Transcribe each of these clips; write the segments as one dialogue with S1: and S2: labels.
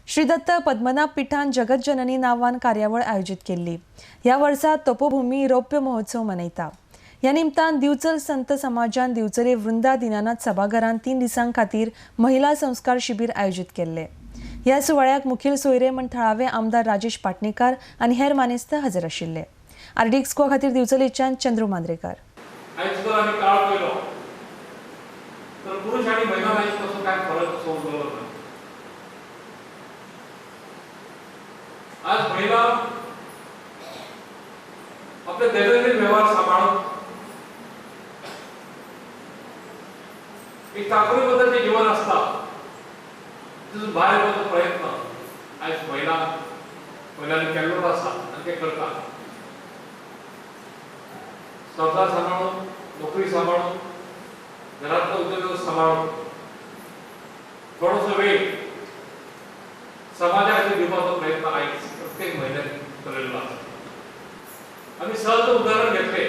S1: श्री दत्त पद्मनाभ पिठान जगतजननी नावान कार्यावळ आयोजित केल्ली। ह्या वर्सा तपोभूमी रौप्य महोत्सव मनयता। ह्या निमतान दिवचल संत समाजान दिवचले वृंदा दिनानाथ सभाघरान 3 दिसां खातीर महिला संस्कार शिबीर आयोजित केल्ले। ह्या सुवाळ्याक मुखेल सोयरे म्हण थळावे आमदार राजेश पाटणेकार आनी हेर मानेस्त हजर आशिल्ले। आरडीएक्स गोवा खातीर दिवचलेच्यान चंद्रू मांद्रेकार।
S2: पुरुष आणि महिला तसं काय फरक समजलो नाही। आज महिला आपले दैनंदिन व्यवहार सांभाळून एक चाकरीबद्दलचे जीवन असतात तिथून बाहेर येण्याचा प्रयत्न आज महिलांनी केलेला असतात आणि ते करतात। संसार सांभाळून, नोकरी सांभाळून, घरातला उद्योग सांभाळून थोडासा वेळ समाजासाठी देण्याचा प्रयत्न आहे प्रत्येक महिन्यात केलेला असतो। आम्ही सहज उदाहरण घेतले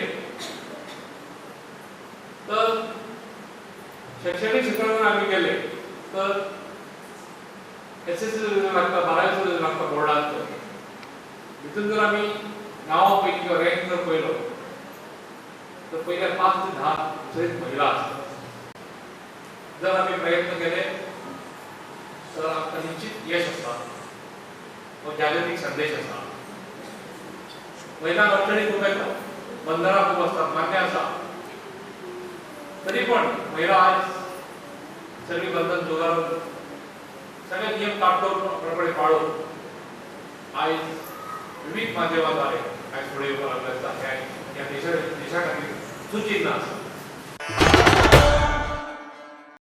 S2: तर शैक्षणिक क्षेत्रावर आम्ही गेले तर एसएससी लागता, 12वी लागता बोर्डात तिथून जर आम्ही नावापैकी किंवा रँक जर पहिलो तर पहिल्या 5 ते 10 महिला असतात। जर आम्ही प्रयत्न केले तर आपलं निश्चित यश असतात व जागतिक संदेश असतात। महिला अडचणी खूप येतात, बंधना खूप असतात, मान्य असतात, तरी पण महिला आज सगळी बंधन जुगारून सगळे नियम काटेकोरपणे पाळून आज विविध माध्यमाद्वारे आज पुढे येऊ लागल्याचा या देशासाठी सूचित असतात।